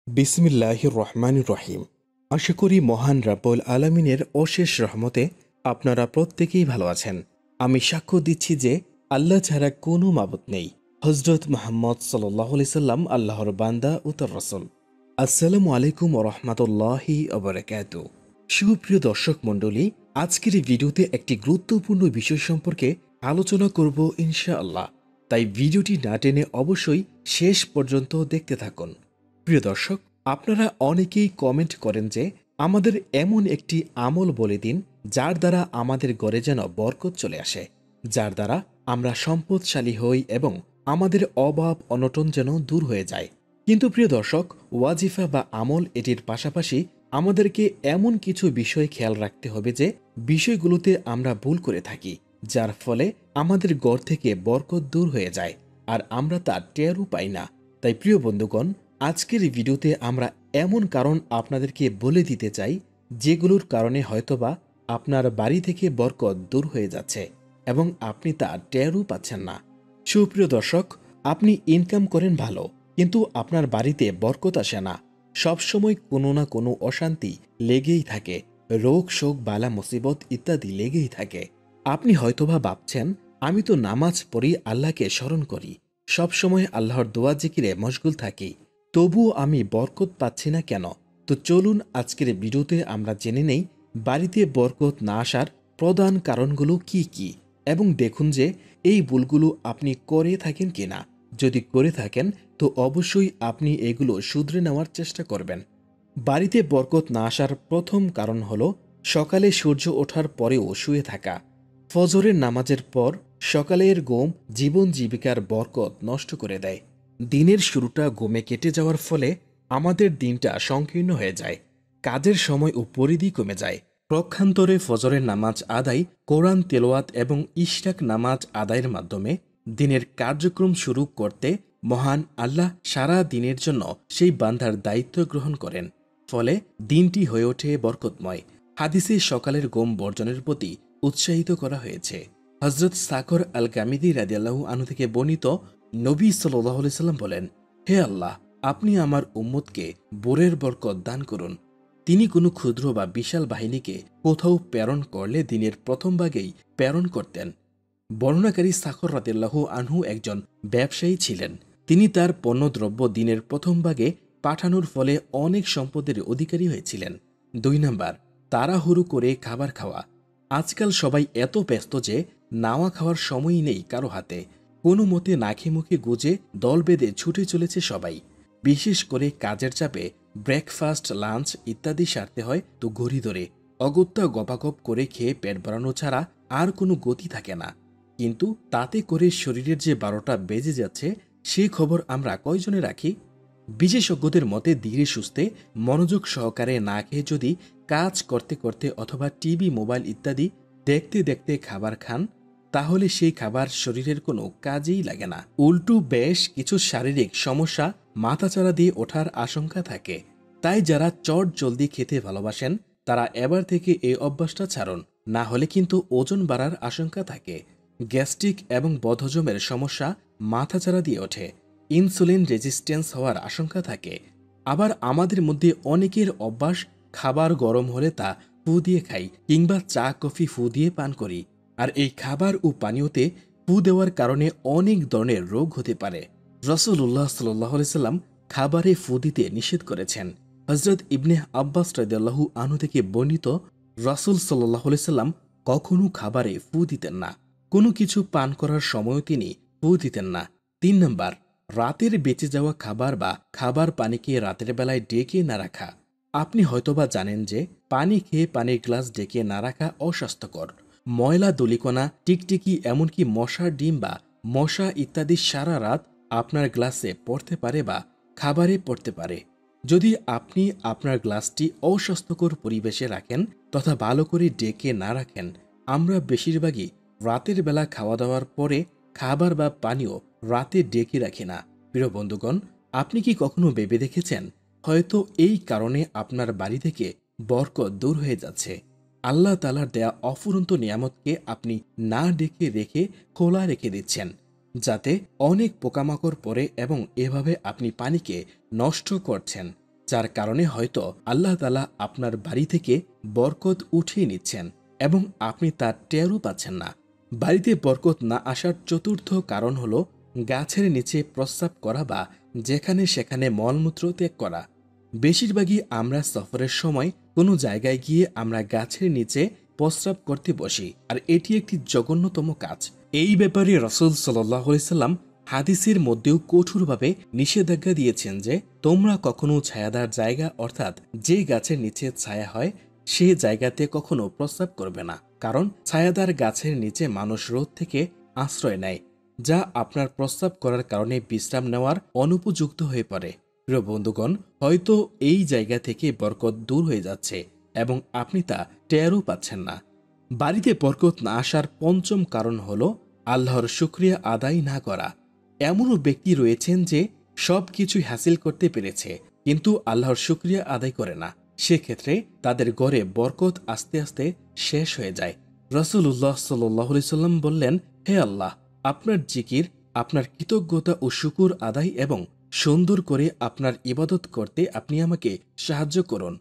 বিসমিল্লাহির রহমানির রহিম। আশা করি মহান রাব্বুল আলামিনের অশেষ রহমতে আপনারা প্রত্যেকেই ভালো আছেন। আমি সাক্ষ্য দিচ্ছি যে আল্লাহ ছাড়া কোনো মাবুদ নেই। হজরত মুহাম্মদ সাল্লাল্লাহু আলাইহি সাল্লাম আল্লাহর বান্দা ও তার রাসূল। আসসালামু আলাইকুম ওয়া রাহমাতুল্লাহি ওয়া বারাকাতুহু। সুপ্রিয় দর্শক মণ্ডলী, আজকের এই ভিডিওতে একটি গুরুত্বপূর্ণ বিষয় সম্পর্কে আলোচনা করব ইনশাআল্লাহ। তাই ভিডিওটি না টেনে অবশ্যই শেষ পর্যন্ত দেখতে থাকুন। প্রিয় দর্শক, আপনারা অনেকেই কমেন্ট করেন যে আমাদের এমন একটি আমল বলে দিন যার দ্বারা আমাদের ঘরে যেন বরকত চলে আসে, যার দ্বারা আমরা সম্পদশালী হই এবং আমাদের অভাব অনটন যেন দূর হয়ে যায়। কিন্তু প্রিয় দর্শক, ওয়াজিফা বা আমল এটির পাশাপাশি আমাদেরকে এমন কিছু বিষয় খেয়াল রাখতে হবে যে বিষয়গুলোতে আমরা ভুল করে থাকি, যার ফলে আমাদের ঘর থেকে বরকত দূর হয়ে যায় আর আমরা তা টেরও পাই না। তাই প্রিয় বন্ধুগণ, আজকের এই ভিডিওতে আমরা এমন কারণ আপনাদেরকে বলে দিতে চাই যেগুলোর কারণে হয়তোবা আপনার বাড়ি থেকে বরকত দূর হয়ে যাচ্ছে এবং আপনি তা টেরও পাচ্ছেন না। সুপ্রিয় দর্শক, আপনি ইনকাম করেন ভালো, কিন্তু আপনার বাড়িতে বরকত আসে না। সবসময় কোনো না কোনো অশান্তি লেগেই থাকে, রোগ শোক বালা মুসিবত ইত্যাদি লেগেই থাকে। আপনি হয়তোবা ভাবছেন, আমি তো নামাজ পড়ি, আল্লাহকে স্মরণ করি, সবসময় আল্লাহর দোয়া জিকিরে মশগুল থাকি, তবুও আমি বরকত পাচ্ছি না কেন? তো চলুন আজকের ভিডিওতে আমরা জেনে নেই বাড়িতে বরকত না আসার প্রধান কারণগুলো কি কি, এবং দেখুন যে এই ভুলগুলো আপনি করে থাকেন কিনা। যদি করে থাকেন তো অবশ্যই আপনি এগুলো শুধরে নেওয়ার চেষ্টা করবেন। বাড়িতে বরকত না আসার প্রথম কারণ হলো সকালে সূর্য ওঠার পরেও শুয়ে থাকা। ফজরের নামাজের পর সকালের ঘুম জীবন জীবিকার বরকত নষ্ট করে দেয়। দিনের শুরুটা ঘুমে কেটে যাওয়ার ফলে আমাদের দিনটা সংকীর্ণ হয়ে যায়, কাজের সময় ও পরিধি কমে যায়। পক্ষান্তরে ফজরের নামাজ আদায়, কোরআন তেলাওয়াত এবং ইশরাক নামাজ আদায়ের মাধ্যমে দিনের কার্যক্রম শুরু করতে মহান আল্লাহ সারা দিনের জন্য সেই বান্দার দায়িত্ব গ্রহণ করেন। ফলে দিনটি হয়ে ওঠে বরকতময়। হাদিসে সকালের ঘুম বর্জনের প্রতি উৎসাহিত করা হয়েছে। হজরত সাকর আল গামিদি রাদিয়াল্লাহু আনহু থেকে বর্ণিত, নবী সাল্লাল্লাহু আলাইহি সাল্লাম বলেন, হে আল্লাহ, আপনি আমার উম্মতকে বোরের বরকত দান করুন। তিনি কোনো ক্ষুদ্র বা বিশাল বাহিনীকে কোথাও প্রেরণ করলে দিনের প্রথম ভাগেই প্রেরণ করতেন। বর্ণনাকারী সাখর রাদিয়াল্লাহু আনহু একজন ব্যবসায়ী ছিলেন। তিনি তার পণ্যদ্রব্য দিনের প্রথম ভাগে পাঠানোর ফলে অনেক সম্পদের অধিকারী হয়েছিলেন। 2 নাম্বার, তাড়াহুড়ো করে খাবার খাওয়া। আজকাল সবাই এত ব্যস্ত যে নাওয়া খাওয়ার সময়ই নেই কারো হাতে। কোনো মতে নাকে মুখে গুজে দল বেঁধে ছুটে চলেছে সবাই। বিশেষ করে কাজের চাপে ব্রেকফাস্ট, লাঞ্চ ইত্যাদি সারতে হয় তো ঘড়ি ধরে অগত্যা গপাগপ করে খেয়ে পেট বাড়ানো ছাড়া আর কোনো গতি থাকে না। কিন্তু তাতে করে শরীরের যে 12টা বেজে যাচ্ছে সে খবর আমরা কয়জনে রাখি? বিশেষজ্ঞদের মতে ধীরে সুস্থে মনোযোগ সহকারে না খেয়ে যদি কাজ করতে করতে অথবা টিভি, মোবাইল ইত্যাদি দেখতে দেখতে খাবার খান, তাহলে সেই খাবার শরীরের কোনো কাজেই লাগে না। উল্টো বেশ কিছু শারীরিক সমস্যা মাথাচাড়া দিয়ে ওঠার আশঙ্কা থাকে। তাই যারা চট জলদি খেতে ভালোবাসেন তারা এবার থেকে এই অভ্যাসটা ছাড়ুন, না হলে কিন্তু ওজন বাড়ার আশঙ্কা থাকে। গ্যাস্ট্রিক এবং বদহজমের সমস্যা মাথাচাড়া দিয়ে ওঠে। ইনসুলিন রেজিস্ট্যান্স হওয়ার আশঙ্কা থাকে। আবার আমাদের মধ্যে অনেকের অভ্যাস, খাবার গরম হলে তা ফু দিয়ে খাই কিংবা চা কফি ফু দিয়ে পান করি। আর এই খাবার ও পানীয়তে ফু দেওয়ার কারণে অনেক ধরনের রোগ হতে পারে। রাসূলুল্লাহ সাল্লাল্লাহু আলাইহি সাল্লাম খাবারে ফু দিতে নিষেধ করেছেন। হযরত ইবনে আব্বাস রাদিয়াল্লাহু আনহু থেকে বর্ণিত, রাসূল সাল্লাল্লাহু আলাইহি সাল্লাম কখনো খাবারে ফু দিতেন না। কোনো কিছু পান করার সময়ও তিনি ফু দিতেন না। 3 নাম্বার, রাতের বেঁচে যাওয়া খাবার বা খাবার পানিকে রাতের বেলায় ডেকে না রাখা। আপনি হয়তোবা জানেন যে পানি খেয়ে পানির গ্লাস ডেকে না রাখা অস্বাস্থ্যকর। ময়লা, ধূলিকণা, টিকটিকি, এমনকি মশার ডিম বা মশা ইত্যাদি সারা রাত আপনার গ্লাসে পড়তে পারে বা খাবারে পড়তে পারে। যদি আপনি আপনার গ্লাসটি অস্বাস্থ্যকর পরিবেশে রাখেন তথা ভালো করে ডেকে না রাখেন, আমরা বেশিরভাগই রাতের বেলা খাওয়া দাওয়ার পরে খাবার বা পানীয় রাতে ডেকে রাখি না। প্রিয় বন্ধুগণ, আপনি কি কখনো ভেবে দেখেছেন হয়তো এই কারণে আপনার বাড়ি থেকে বরকত দূর হয়ে যাচ্ছে? আল্লাহ তাআলার দেয়া অফুরন্ত নিয়ামতকে আপনি না ডেকে রেখে খোলা রেখে দিচ্ছেন, যাতে অনেক পোকামাকড় পড়ে এবং এভাবে আপনি পানিকে নষ্ট করছেন। যার কারণে হয়তো আল্লাহ তাআলা আপনার বাড়ি থেকে বরকত উঠিয়ে নিচ্ছেন এবং আপনি তার টেরও পাচ্ছেন না। বাড়িতে বরকত না আসার চতুর্থ কারণ হলো গাছের নিচে প্রস্রাব করা বা যেখানে সেখানে মলমূত্র ত্যাগ করা। বেশিরভাগই আমরা সফরের সময় কোনো জায়গায় গিয়ে আমরা গাছের নিচে প্রস্রাব করতে বসি, আর এটি একটি জঘন্যতম কাজ। এই ব্যাপারে রাসূল সাল্লাল্লাহু আলাইহি সাল্লাম হাদিসের মধ্যেও কঠোরভাবে নিষেধাজ্ঞা দিয়েছেন যে তোমরা কখনো ছায়াদার জায়গা অর্থাৎ যে গাছের নিচে ছায়া হয় সে জায়গাতে কখনো প্রস্রাব করবে না, কারণ ছায়াদার গাছের নিচে মানুষ রোদ থেকে আশ্রয় নেয়, যা আপনার প্রস্রাব করার কারণে বিশ্রাম নেওয়ার অনুপযুক্ত হয়ে পড়ে। প্রিয় বন্ধুগণ, হয়তো এই জায়গা থেকে বরকত দূর হয়ে যাচ্ছে এবং আপনি তা টেরও পাচ্ছেন না। বাড়িতে বরকত না আসার পঞ্চম কারণ হলো আল্লাহর শুকরিয়া আদায় না করা। এমনও ব্যক্তি রয়েছেন যে সব কিছুই হাসিল করতে পেরেছে কিন্তু আল্লাহর শুকরিয়া আদায় করে না, সেক্ষেত্রে তাদের ঘরে বরকত আস্তে আস্তে শেষ হয়ে যায়। রাসূলুল্লাহ সাল্লাল্লাহু আলাইহি সাল্লাম বললেন, হে আল্লাহ, আপনার জিকির, আপনার কৃতজ্ঞতা ও শুকুর আদায় এবং সুন্দর করে আপনার ইবাদত করতে আপনি আমাকে সাহায্য করুন।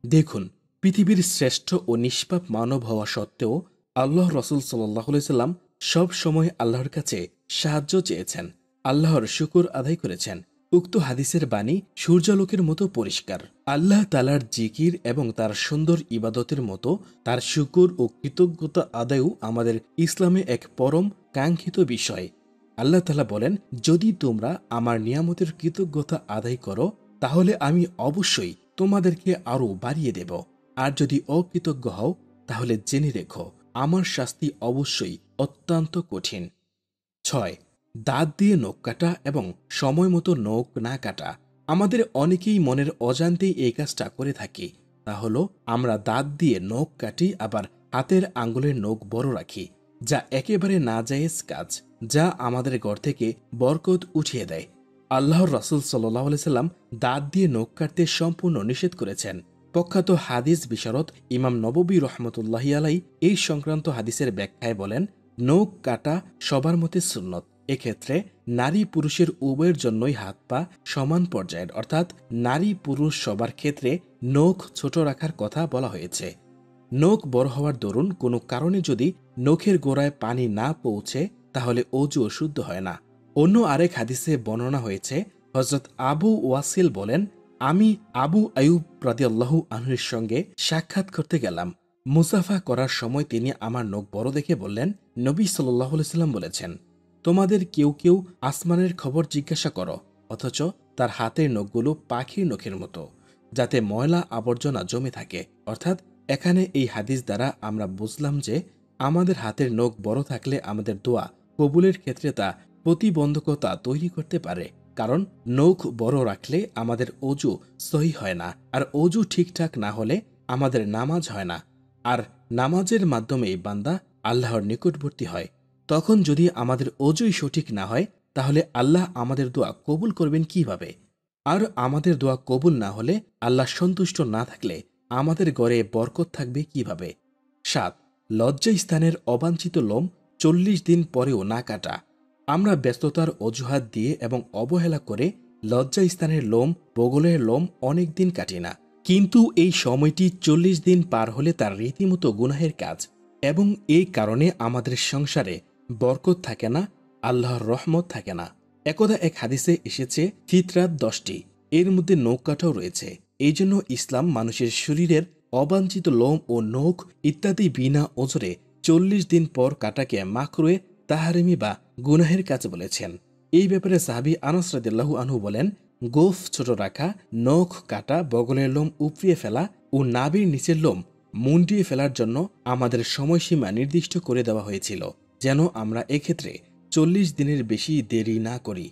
দেখুন, পৃথিবীর শ্রেষ্ঠ ও নিষ্পাপ মানব হওয়া সত্ত্বেও আল্লাহ রাসূল সাল্লাল্লাহু আলাইহি সাল্লাম সব সময় আল্লাহর কাছে সাহায্য চেয়েছেন, আল্লাহর শুকর আদায় করেছেন। উক্ত হাদিসের বাণী সূর্যালোকের মতো পরিষ্কার। আল্লাহ তাআলার জিকির এবং তার সুন্দর ইবাদতের মতো তার শুকর ও কৃতজ্ঞতা আদায়ও আমাদের ইসলামে এক পরম কাঙ্ক্ষিত বিষয়। আল্লাহ তাআলা বলেন, যদি তোমরা আমার নিয়ামতের কৃতজ্ঞতা আদায় করো তাহলে আমি অবশ্যই তোমাদেরকে আরও বাড়িয়ে দেব, আর যদি অকৃতজ্ঞ হও তাহলে জেনে রেখো আমার শাস্তি অবশ্যই অত্যন্ত কঠিন। 6. দাঁত দিয়ে নখ কাটা এবং সময় মতো নখ না কাটা। আমাদের অনেকেই মনের অজান্তেই এই কাজটা করে থাকি। তা হলো আমরা দাঁত দিয়ে নখ কাটি, আবার হাতের আঙ্গুলের নখ বড় রাখি, যা একেবারে নাজায়েজ কাজ, যা আমাদের ঘর থেকে বরকত উঠিয়ে দেয়। আল্লাহর রাসূল সাল্লাল্লাহু আলাইহি সাল্লাম দাঁত দিয়ে নখ কাটতে সম্পূর্ণ নিষেধ করেছেন। প্রখ্যাত হাদিস বিশারদ ইমাম নববী রহমতুল্লাহি আলাই এই সংক্রান্ত হাদিসের ব্যাখ্যায় বলেন, নখ কাটা সবার মতে সুন্নত। এক্ষেত্রে নারী পুরুষের উভয়ের জন্যই হাত পা সমান পর্যায়ের, অর্থাৎ নারী পুরুষ সবার ক্ষেত্রে নখ ছোট রাখার কথা বলা হয়েছে। নখ বড় হওয়ার দরুন কোনো কারণে যদি নখের গোড়ায় পানি না পৌঁছে তাহলে অজু শুদ্ধ হয় না। অন্য আরেক হাদিসে বর্ণনা হয়েছে, হযরত আবু ওয়াসিল বলেন, আমি আবু আয়ুব রাদিয়াল্লাহু আনহুর সঙ্গে সাক্ষাৎ করতে গেলাম। মুসাফা করার সময় তিনি আমার নখ বড় দেখে বললেন, নবী সাল্লাল্লাহু আলাইহি সাল্লাম বলেছেন, তোমাদের কেউ কেউ আসমানের খবর জিজ্ঞাসা করো, অথচ তার হাতের নখগুলো পাখির নখের মতো, যাতে ময়লা আবর্জনা জমে থাকে। অর্থাৎ এখানে এই হাদিস দ্বারা আমরা বুঝলাম যে আমাদের হাতের নখ বড় থাকলে আমাদের দোয়া কবুলের ক্ষেত্রে তা প্রতিবন্ধকতা তৈরি করতে পারে, কারণ নখ বড় রাখলে আমাদের অজু সহি হয় না, আর অজু ঠিকঠাক না হলে আমাদের নামাজ হয় না, আর নামাজের মাধ্যমেই বান্দা আল্লাহর নিকটবর্তী হয়। তখন যদি আমাদের অজুই সঠিক না হয় তাহলে আল্লাহ আমাদের দোয়া কবুল করবেন কিভাবে? আর আমাদের দোয়া কবুল না হলে, আল্লাহ সন্তুষ্ট না থাকলে আমাদের ঘরে বরকত থাকবে কিভাবে? 7. লজ্জা স্থানের অবাঞ্ছিত লোম 40 দিন পরেও না কাটা। আমরা ব্যস্ততার অজুহাত দিয়ে এবং অবহেলা করে লজ্জা স্থানের লোম, বগলের লোম অনেক দিন কাটি না, কিন্তু এই সময়টি 40 দিন পার হলে তার রীতিমতো গুনাহের কাজ, এবং এই কারণে আমাদের সংসারে বরকত থাকে না, আল্লাহর রহমত থাকে না। একদা এক হাদিসে এসেছে ফিতরাত 10টি, এর মধ্যে নখ কাটাও রয়েছে। এই জন্য ইসলাম মানুষের শরীরের অবাঞ্ছিত লোম ও নখ ইত্যাদি বিনা ওজরে 40 দিন পর কাটাকে মাকরুহে তাহরিমি বা গুনাহের কাজ বলেছেন। এই ব্যাপারে সাহাবী আনাস রাদিয়াল্লাহু আনহু বলেন, গোফ ছোট রাখা, নখ কাটা, বগলের লোম উপড়িয়ে ফেলা ও নাভির নিচের লোম মুন্ডিয়ে ফেলার জন্য আমাদের সময়সীমা নির্দিষ্ট করে দেওয়া হয়েছিল, যেন আমরা এক্ষেত্রে 40 দিনের বেশি দেরি না করি।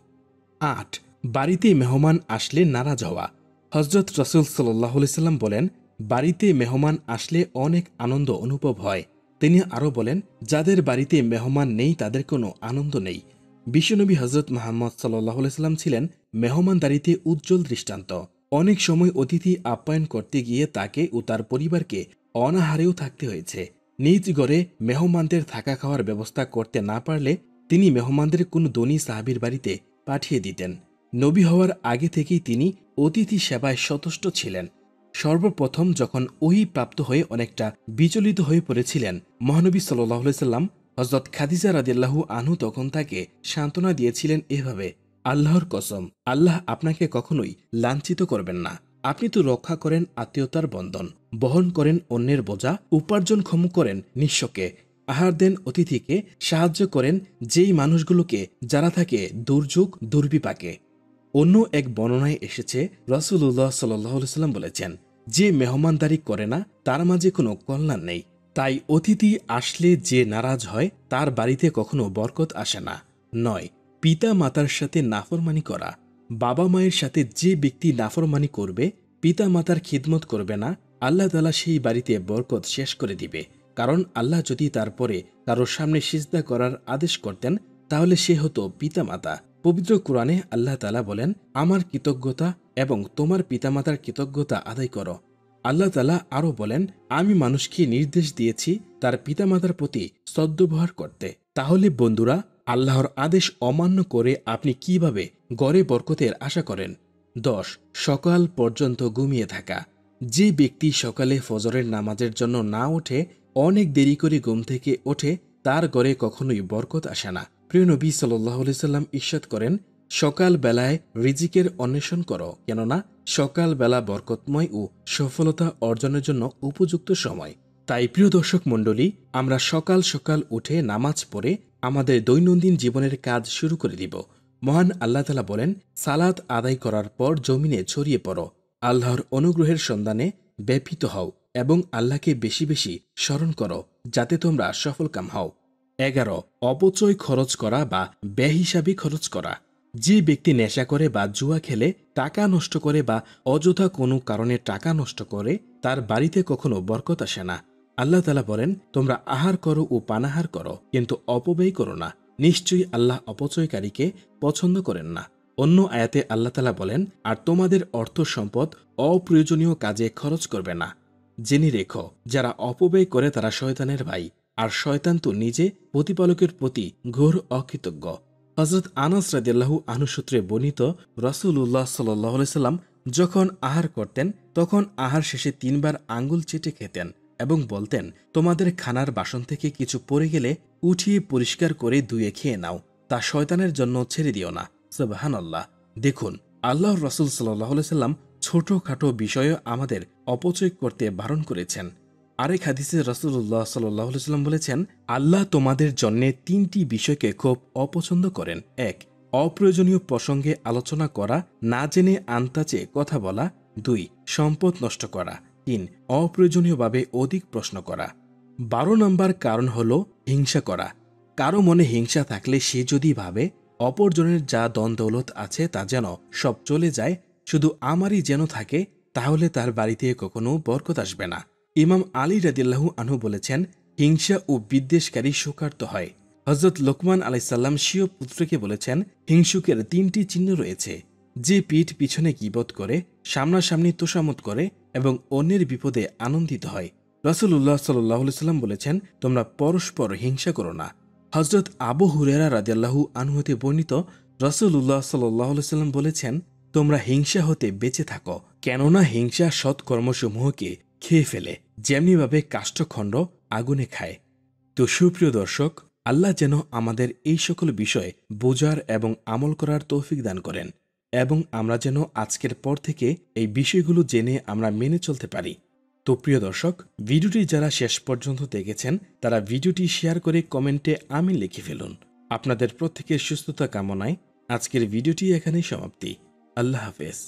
8. বাড়িতে মেহমান আসলে নারাজ হওয়া। হযরত রাসূল সাল্লাল্লাহু আলাইহি সাল্লাম বলেন, বাড়িতে মেহমান আসলে অনেক আনন্দ অনুভব হয়। তিনি আরও বলেন, যাদের বাড়িতে মেহমান নেই তাদের কোনো আনন্দ নেই। বিশ্বনবী হযরত মুহাম্মদ সাল্লাল্লাহু আলাইহি সাল্লাম ছিলেন মেহমানদারিতে উজ্জ্বল দৃষ্টান্ত। অনেক সময় অতিথি আপ্যায়ন করতে গিয়ে তাকে ও তার পরিবারকে অনাহারেও থাকতে হয়েছে। নিজ ঘরে মেহমানদের থাকা খাওয়ার ব্যবস্থা করতে না পারলে তিনি মেহমানদের কোনো ধনী সাহাবীর বাড়িতে পাঠিয়ে দিতেন। নবী হওয়ার আগে থেকেই তিনি অতিথি সেবায় সতুষ্ট ছিলেন। সর্বপ্রথম যখন ওহী প্রাপ্ত হয়ে অনেকটা বিচলিত হয়ে পড়েছিলেন, মহানবী সাল্লাল্লাহু আলাইহি সাল্লাম হযরত খাদিজা রাদিয়াল্লাহু আনহু তখন তাকে সান্ত্বনা দিয়েছিলেন এভাবে, আল্লাহর কসম, আল্লাহ আপনাকে কখনোই লাঞ্ছিত করবেন না। আপনি তো রক্ষা করেন আত্মীয়তার বন্ধন, বহন করেন অন্যের বোঝা, উপার্জনক্ষম করেন নিঃস্বকে, আহার দেন অতিথিকে, সাহায্য করেন যেই মানুষগুলোকে যারা থাকে দুর্যোগ দুর্বিপাকে। অন্য এক বর্ণনায় এসেছে রাসূলুল্লাহ সাল্লাল্লাহু আলাইহি সাল্লাম বলেছেন, যে মেহমানদারি করে না তার মাঝে কোনো কল্যাণ নেই। তাই অতিথি আসলে যে নারাজ হয় তার বাড়িতে কখনো বরকত আসে না। নয়, পিতা মাতার সাথে নাফরমানি করা। বাবা মায়ের সাথে যে ব্যক্তি নাফরমানি করবে, পিতা মাতার খিদমত করবে না, আল্লাহ তাআলা সেই বাড়িতে বরকত শেষ করে দিবে। কারণ আল্লাহ যদি তারপরে কারোর সামনে সিজদা করার আদেশ করতেন তাহলে সে হতো পিতা মাতা। পবিত্র কোরআনে আল্লাহ তাআলা বলেন, আমার কৃতজ্ঞতা এবং তোমার পিতামাতার কৃতজ্ঞতা আদায় করো। আল্লাহ তাআলা আরও বলেন, আমি মানুষকে নির্দেশ দিয়েছি তার পিতামাতার প্রতি সদ্ব্যবহার করতে। তাহলে বন্ধুরা, আল্লাহর আদেশ অমান্য করে আপনি কিভাবে গড়ে বরকতের আশা করেন? 10. সকাল পর্যন্ত ঘুমিয়ে থাকা। যে ব্যক্তি সকালে ফজরের নামাজের জন্য না ওঠে, অনেক দেরি করে ঘুম থেকে ওঠে, তার ঘরে কখনোই বরকত আসে না। প্রিয় নবী সাল্লাল্লাহু আলাইহি সাল্লাম ইরশাদ করেন, সকাল বেলায় রিজিকের অন্বেষণ করো, কেননা সকাল বেলা বরকতময় ও সফলতা অর্জনের জন্য উপযুক্ত সময়। তাই প্রিয় দর্শক মণ্ডলী, আমরা সকাল সকাল উঠে নামাজ পড়ে আমাদের দৈনন্দিন জীবনের কাজ শুরু করে দিব। মহান আল্লাহ তাআলা বলেন, সালাত আদায় করার পর জমিনে ছড়িয়ে পড়ো, আল্লাহর অনুগ্রহের সন্ধানে ব্যাপৃত হও এবং আল্লাহকে বেশি বেশি স্মরণ করো, যাতে তোমরা সফলকাম হও। 11. অপচয় খরচ করা বা বেহিসাবি খরচ করা। যে ব্যক্তি নেশা করে বা জুয়া খেলে, টাকা নষ্ট করে বা অযথা কোনো কারণে টাকা নষ্ট করে, তার বাড়িতে কখনো বরকত আসে না। আল্লাহ তাআলা বলেন, তোমরা আহার করো ও পানাহার করো, কিন্তু অপব্যয় করো না। নিশ্চয়ই আল্লাহ অপচয়কারীকে পছন্দ করেন না। অন্য আয়াতে আল্লাহ তাআলা বলেন, আর তোমাদের অর্থ সম্পদ অপ্রয়োজনীয় কাজে খরচ করবে না। জেনে রেখো, যারা অপব্যয় করে তারা শয়তানের ভাই, আর শয়তান তো নিজে প্রতিপালকের প্রতি ঘোর অকৃতজ্ঞ। হযরত আনাস রাদিয়াল্লাহু আনহু সূত্রে বর্ণিত, রাসূলুল্লাহ সাল্লাল্লাহু আলাইহি সাল্লাম যখন আহার করতেন তখন আহার শেষে 3 বার আঙ্গুল চেটে খেতেন এবং বলতেন, তোমাদের খানার বাসন থেকে কিছু পড়ে গেলে উঠিয়ে পরিষ্কার করে ধুয়ে খেয়ে নাও, তা শয়তানের জন্য ছেড়ে দিও না। সুবহানাল্লাহ। দেখুন, আল্লাহর রাসূল সাল্লাল্লাহু আলাইহি সাল্লাম ছোটখাটো বিষয়ে আমাদের অপচয় করতে বারণ করেছেন। আরেক হাদিসে রাসূলুল্লাহ সাল্লাল্লাহু আলাইহি সাল্লাম বলেছেন, আল্লাহ তোমাদের জন্যে 3টি বিষয়কে খুব অপছন্দ করেন। 1. অপ্রয়োজনীয় প্রসঙ্গে আলোচনা করা, না জেনে আন্তাজে কথা বলা। 2. সম্পদ নষ্ট করা। 3. অপ্রয়োজনীয়ভাবে অধিক প্রশ্ন করা। 12 নম্বর কারণ হল হিংসা করা। কারো মনে হিংসা থাকলে সে যদি ভাবে অপরজনের যা ধন দৌলত আছে তা যেন সব চলে যায়, শুধু আমারই যেন থাকে, তাহলে তার বাড়িতে কখনো বরকত আসবে না। ইমাম আলী রাদিয়াল্লাহু আনহু বলেছেন, হিংসা ও বিদ্বেষকারী শোকার্ত হয়। হযরত লোকমান আলাইহিস সালাম স্বীয় পুত্রকে বলেছেন, হিংসুকের 3টি চিহ্ন রয়েছে, যে পিঠ পিছনে গীবত করে, সামনাসামনি তোষামত করে এবং অন্যের বিপদে আনন্দিত হয়। রাসূলুল্লাহ সাল্লাল্লাহু আলাইহি সাল্লাম বলেছেন, তোমরা পরস্পর হিংসা করো না। হযরত আবু হুরায়রা রাদিয়াল্লাহু আনহু হতে বর্ণিত, রাসূলুল্লাহ সাল্লাল্লাহু আলাইহি সাল্লাম বলেছেন, তোমরা হিংসা হতে বেঁচে থাকো, কেননা হিংসা সৎকর্মসমূহকে খেয়ে ফেলে, যেমনিভাবে কাষ্ঠখণ্ড আগুনে খায়। তো সুপ্রিয় দর্শক, আল্লাহ যেন আমাদের এই সকল বিষয় বোঝার এবং আমল করার তৌফিক দান করেন এবং আমরা যেন আজকের পর থেকে এই বিষয়গুলো জেনে আমরা মেনে চলতে পারি। তো প্রিয় দর্শক, ভিডিওটি যারা শেষ পর্যন্ত দেখেছেন তারা ভিডিওটি শেয়ার করে কমেন্টে আমিন লিখে ফেলুন। আপনাদের প্রত্যেকের সুস্থতা কামনায় আজকের ভিডিওটি এখানেই সমাপ্তি। আল্লাহ হাফেজ।